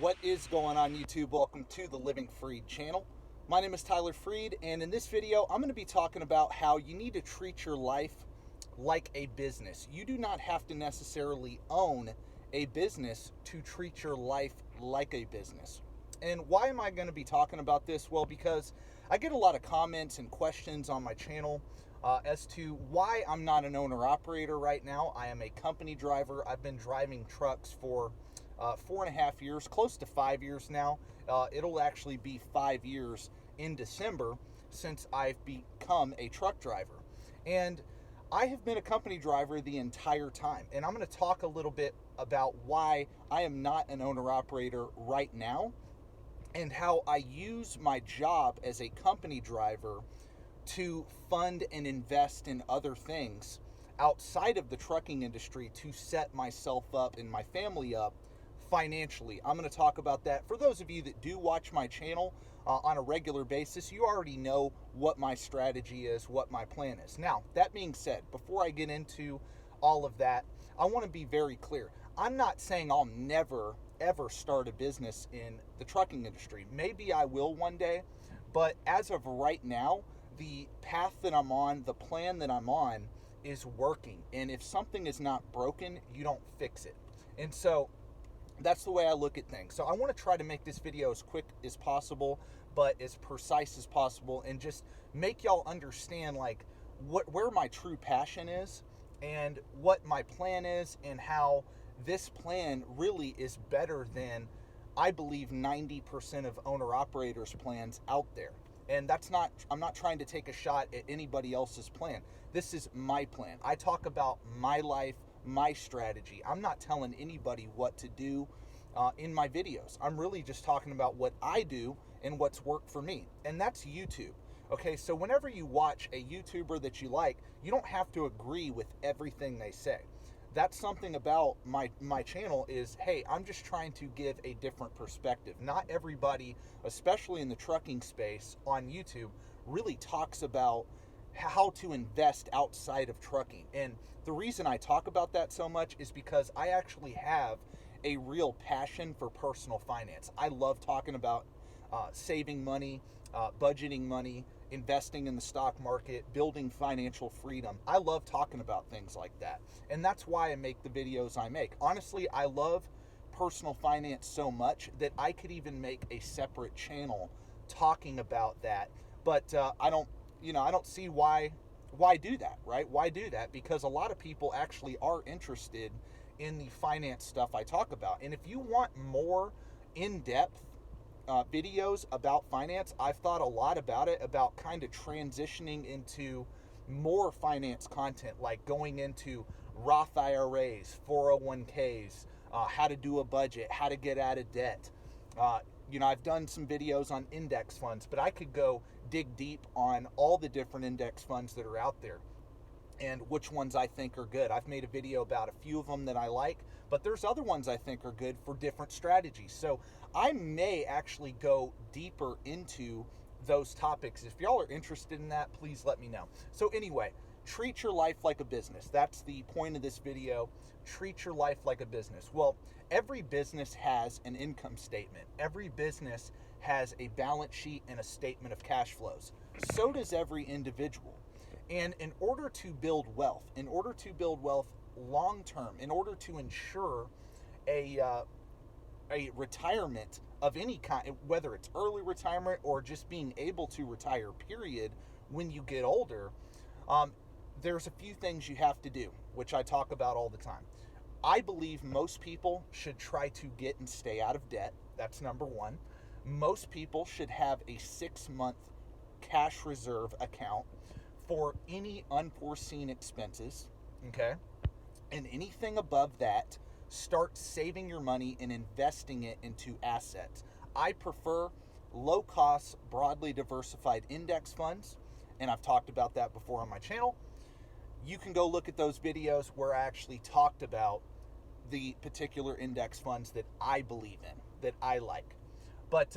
What is going on, YouTube? Welcome to the Living Freed channel. My name is Tyler Freed, and in this video I'm going to be talking about how you need to treat your life like a business. You do not have to necessarily own a business to treat your life like a business. And why am I going to be talking about this? Well, because I get a lot of comments and questions on my channel as to why I'm not an owner-operator right now. I am a company driver. I've been driving trucks for 4.5 years, close to 5 years now. It'll actually be 5 years in December since I've become a truck driver. And I have been a company driver the entire time. And I'm going to talk a little bit about why I am not an owner-operator right now and how I use my job as a company driver to fund and invest in other things outside of the trucking industry to set myself up and my family up financially. I'm going to talk about that. For those of you that do watch my channel on a regular basis, you already know what my strategy is, what my plan is. Now, that being said, before I get into all of that, I want to be very clear. I'm not saying I'll never, ever start a business in the trucking industry. Maybe I will one day, but as of right now, the path that I'm on, the plan that I'm on is working. And if something is not broken, you don't fix it. And so that's the way I look at things. So I want to try to make this video as quick as possible, but as precise as possible, and just make y'all understand like where my true passion is and what my plan is, and how this plan really is better than, I believe, 90% of owner-operators' plans out there. And I'm not trying to take a shot at anybody else's plan. This is my plan. I talk about my life, my strategy. I'm not telling anybody what to do in my videos. I'm really just talking about what I do and what's worked for me. And that's YouTube. Okay, so whenever you watch a YouTuber that you like, you don't have to agree with everything they say. That's something about my channel is, hey, I'm just trying to give a different perspective. Not everybody, especially in the trucking space on YouTube, really talks about how to invest outside of trucking. And the reason I talk about that so much is because I actually have a real passion for personal finance. I love talking about saving money, budgeting money, investing in the stock market, building financial freedom. I love talking about things like that. And that's why I make the videos I make. Honestly, I love personal finance so much that I could even make a separate channel talking about that. But I don't see why do that, right? Why do that? Because a lot of people actually are interested in the finance stuff I talk about. And if you want more in-depth videos about finance, I've thought a lot about it, about kind of transitioning into more finance content, like going into Roth IRAs, 401ks, how to do a budget, how to get out of debt. I've done some videos on index funds, but I could go dig deep on all the different index funds that are out there and which ones I think are good. I've made a video about a few of them that I like, but there's other ones I think are good for different strategies. So I may actually go deeper into those topics. If y'all are interested in that, please let me know. So anyway, treat your life like a business. That's the point of this video. Treat your life like a business. Well, every business has an income statement. Every business has a balance sheet and a statement of cash flows. So does every individual. And in order to build wealth long term, in order to ensure a retirement of any kind, whether it's early retirement or just being able to retire, period, when you get older, there's a few things you have to do, which I talk about all the time. I believe most people should try to get and stay out of debt. That's number one. Most people should have a 6-month cash reserve account for any unforeseen expenses, okay? And anything above that, start saving your money and investing it into assets. I prefer low-cost, broadly diversified index funds, and I've talked about that before on my channel. You can go look at those videos where I actually talked about the particular index funds that I believe in, that I like. But,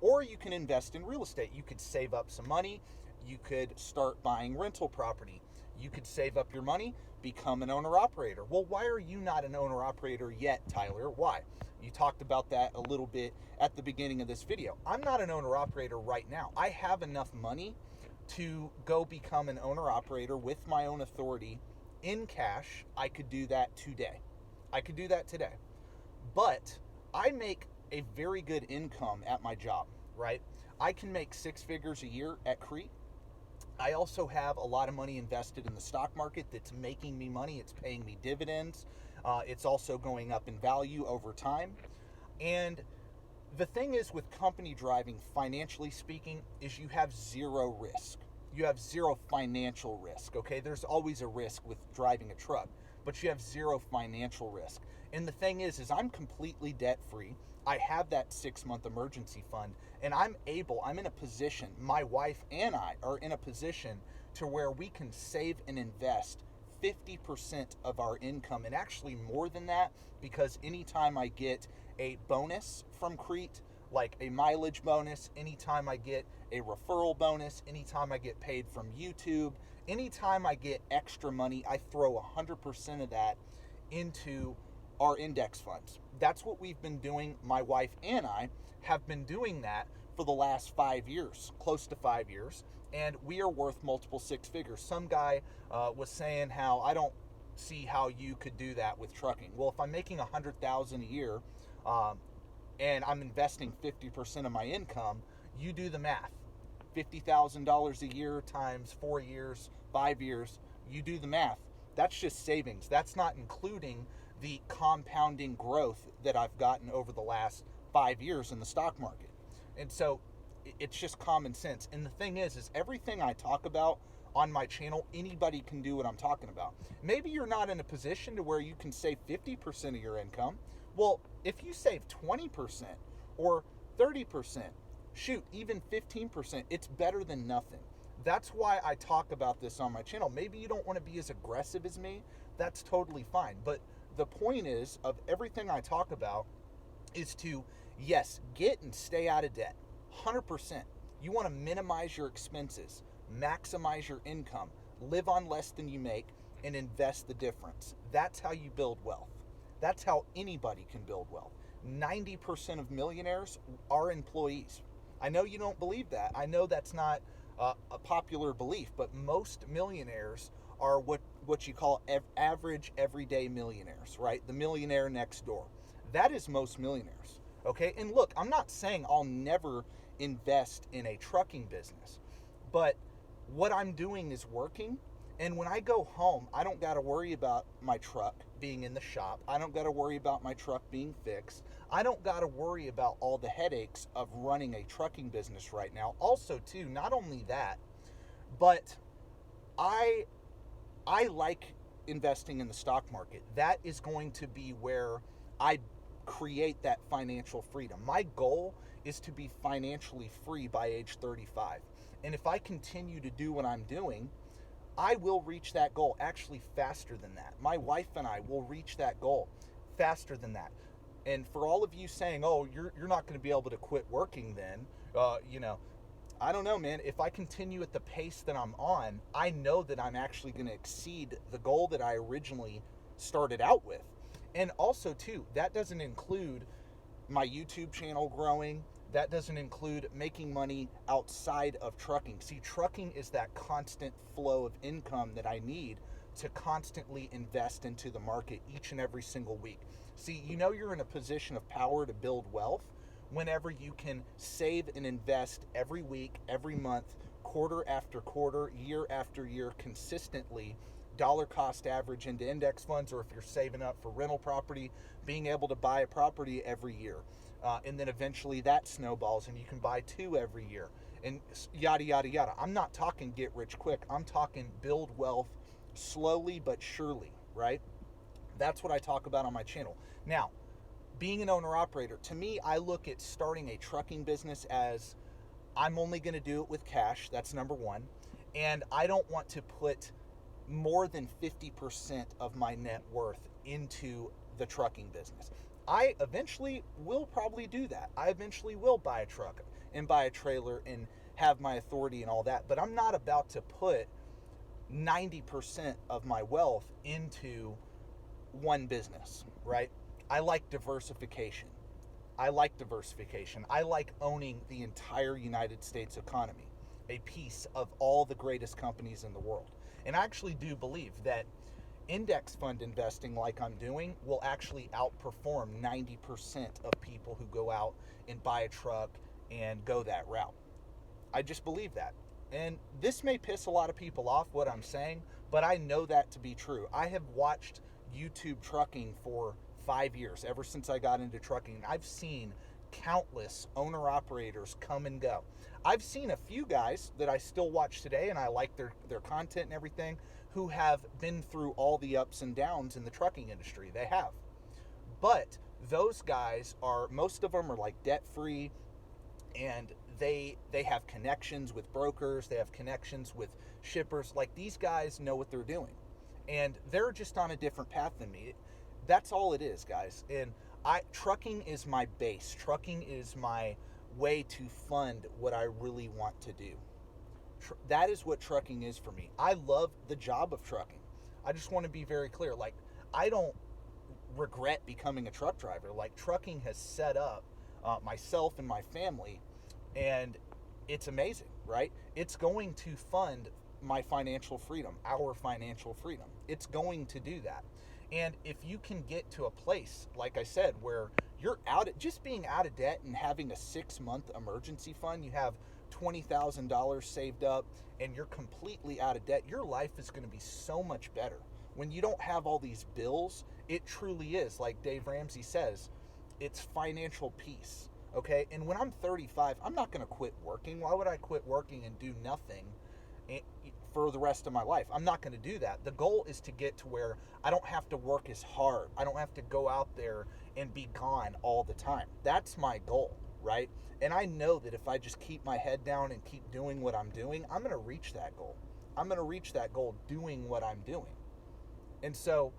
or you can invest in real estate. You could save up some money. You could start buying rental property. You could save up your money, become an owner-operator. Well, why are you not an owner-operator yet, Tyler? Why? You talked about that a little bit at the beginning of this video. I'm not an owner-operator right now. I have enough money to go become an owner-operator with my own authority in cash. I could do that today. I could do that today. But I make a very good income at my job, right? I can make 6 figures a year at Crete. I also have a lot of money invested in the stock market that's making me money. It's paying me dividends. It's also going up in value over time. And the thing is with company driving, financially speaking, is you have zero risk. You have zero financial risk, okay? There's always a risk with driving a truck, but you have zero financial risk. And the thing is I'm completely debt-free. I have that 6-month emergency fund, and I'm in a position, my wife and I are in a position to where we can save and invest 50% of our income, and actually more than that, because anytime I get a bonus from Crete, like a mileage bonus, anytime I get a referral bonus, anytime I get paid from YouTube, anytime I get extra money, I throw 100% of that into our index funds. That's what we've been doing. My wife and I have been doing that for the last 5 years, close to 5 years, and we are worth multiple 6 figures. Some guy was saying how I don't see how you could do that with trucking. Well, if I'm making $100,000 a year and I'm investing 50% of my income, you do the math. $50,000 a year times 4 years, 5 years, you do the math. That's just savings. That's not including the compounding growth that I've gotten over the last 5 years in the stock market. And so it's just common sense. And the thing is everything I talk about on my channel, anybody can do what I'm talking about. Maybe you're not in a position to where you can save 50% of your income. Well, if you save 20% or 30%, shoot, even 15%, it's better than nothing. That's why I talk about this on my channel. Maybe you don't want to be as aggressive as me. That's totally fine. But the point is, of everything I talk about, is to, yes, get and stay out of debt. 100%. You want to minimize your expenses, maximize your income, live on less than you make, and invest the difference. That's how you build wealth. That's how anybody can build wealth. 90% of millionaires are employees. I know you don't believe that. I know that's not a popular belief, but most millionaires are what you call average everyday millionaires, right? The millionaire next door. That is most millionaires, okay? And look, I'm not saying I'll never invest in a trucking business, but what I'm doing is working. And when I go home, I don't got to worry about my truck being in the shop. I don't got to worry about my truck being fixed. I don't got to worry about all the headaches of running a trucking business right now. Also, too, not only that, but I like investing in the stock market. That is going to be where I create that financial freedom. My goal is to be financially free by age 35. And if I continue to do what I'm doing, I will reach that goal actually faster than that. My wife and I will reach that goal faster than that. And for all of you saying, oh, you're not going to be able to quit working then, I don't know, man. If I continue at the pace that I'm on, I know that I'm actually going to exceed the goal that I originally started out with. And also, too, that doesn't include my YouTube channel growing. That doesn't include making money outside of trucking. See, trucking is that constant flow of income that I need to constantly invest into the market each and every single week. See, you're in a position of power to build wealth whenever you can save and invest every week, every month, quarter after quarter, year after year, consistently, dollar cost average into index funds, or if you're saving up for rental property, being able to buy a property every year. And then eventually that snowballs and you can buy 2 every year and yada, yada, yada. I'm not talking get rich quick. I'm talking build wealth slowly but surely, right? That's what I talk about on my channel. Now, being an owner-operator, to me, I look at starting a trucking business as I'm only going to do it with cash. That's number one. And I don't want to put more than 50% of my net worth into the trucking business. I eventually will probably do that. I eventually will buy a truck and buy a trailer and have my authority and all that. But I'm not about to put 90% of my wealth into one business, right? I like diversification. I like diversification. I like owning the entire United States economy, a piece of all the greatest companies in the world. And I actually do believe that index fund investing, like I'm doing, will actually outperform 90% of people who go out and buy a truck and go that route. I just believe that. And this may piss a lot of people off, what I'm saying, but I know that to be true. I have watched YouTube trucking for 5 years, ever since I got into trucking. I've seen countless owner operators come and go. I've seen a few guys that I still watch today, and I like their content and everything, who have been through all the ups and downs in the trucking industry. They have. But those guys are, most of them are like debt free, and they have connections with brokers, they have connections with shippers. Like, these guys know what they're doing, and they're just on a different path than me. That's all it is, guys. And trucking is my base. Trucking is my way to fund what I really want to do. That is what trucking is for me. I love the job of trucking. I just want to be very clear. Like, I don't regret becoming a truck driver. Like, trucking has set up myself and my family, and it's amazing, right? It's going to fund my financial freedom, our financial freedom. It's going to do that. And if you can get to a place, like I said, where you're just being out of debt and having a 6-month emergency fund, you have $20,000 saved up, and you're completely out of debt, your life is going to be so much better. When you don't have all these bills, it truly is, like Dave Ramsey says, it's financial peace, okay? And when I'm 35, I'm not going to quit working. Why would I quit working and do nothing for the rest of my life? I'm not going to do that. The goal is to get to where I don't have to work as hard. I don't have to go out there and be gone all the time. That's my goal, right? And I know that if I just keep my head down and keep doing what I'm doing, I'm going to reach that goal. I'm going to reach that goal doing what I'm doing. And so,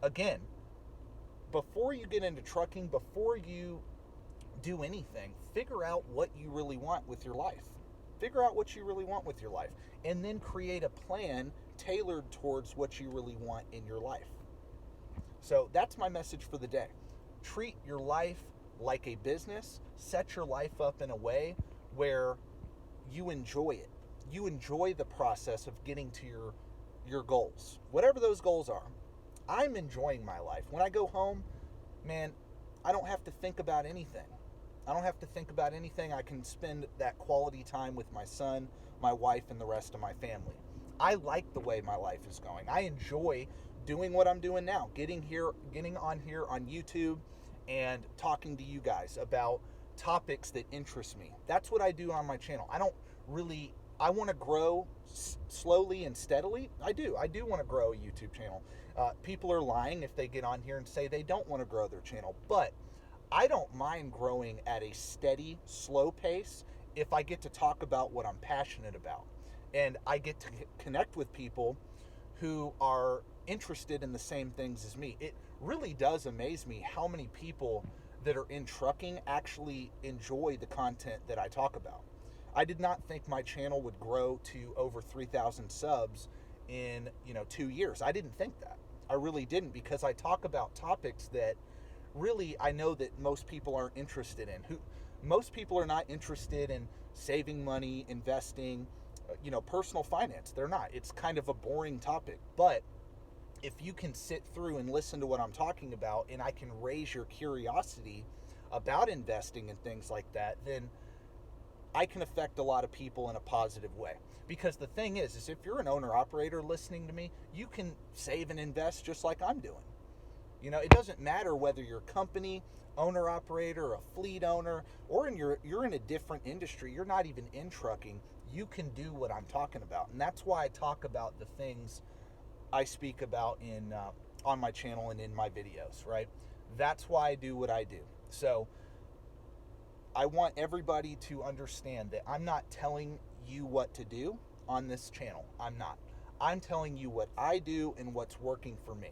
again, before you get into trucking, before you do anything, figure out what you really want with your life. Figure out what you really want with your life, and then create a plan tailored towards what you really want in your life. So that's my message for the day. Treat your life like a business. Set your life up in a way where you enjoy it. You enjoy the process of getting to your goals, whatever those goals are. I'm enjoying my life. When I go home, man, I don't have to think about anything. I don't have to think about anything. I can spend that quality time with my son, my wife, and the rest of my family. I like the way my life is going. I enjoy doing what I'm doing now, getting on here on YouTube and talking to you guys about topics that interest me. That's what I do on my channel. I want to grow slowly and steadily. I do want to grow a YouTube channel. People are lying if they get on here and say they don't want to grow their channel, but I don't mind growing at a steady, slow pace if I get to talk about what I'm passionate about. And I get to connect with people who are interested in the same things as me. It really does amaze me how many people that are in trucking actually enjoy the content that I talk about. I did not think my channel would grow to over 3,000 subs in 2 years. I didn't think that. I really didn't, because I talk about topics that really I know that most people aren't interested in. Most people are not interested in saving money, investing, personal finance. They're not. It's kind of a boring topic. But if you can sit through and listen to what I'm talking about, and I can raise your curiosity about investing and things like that, then I can affect a lot of people in a positive way. Because the thing is if you're an owner-operator listening to me, you can save and invest just like I'm doing. It doesn't matter whether you're a company, owner-operator, a fleet owner, or you're in a different industry, you're not even in trucking, you can do what I'm talking about. And that's why I talk about the things I speak about on my channel and in my videos, right? That's why I do what I do. So I want everybody to understand that I'm not telling you what to do on this channel. I'm not. I'm telling you what I do and what's working for me.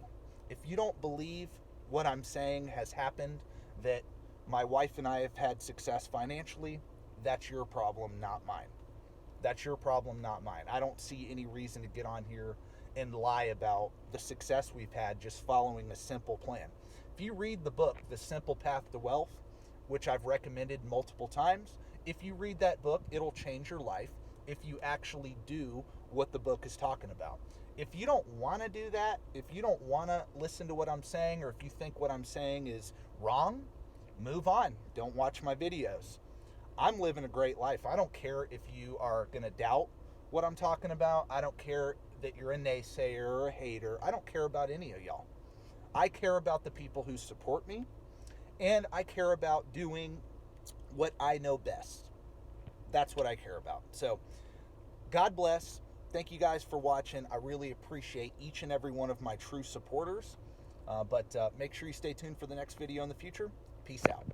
If you don't believe what I'm saying has happened, that my wife and I have had success financially, that's your problem, not mine. That's your problem, not mine. I don't see any reason to get on here and lie about the success we've had just following a simple plan. If you read the book, The Simple Path to Wealth, which I've recommended multiple times. If you read that book, it'll change your life if you actually do what the book is talking about. If you don't want to do that, if you don't want to listen to what I'm saying, or if you think what I'm saying is wrong, move on. Don't watch my videos. I'm living a great life. I don't care if you are going to doubt what I'm talking about. I don't care that you're a naysayer or a hater. I don't care about any of y'all. I care about the people who support me, and I care about doing what I know best. That's what I care about. So, God bless. Thank you guys for watching. I really appreciate each and every one of my true supporters. But make sure you stay tuned for the next video in the future. Peace out.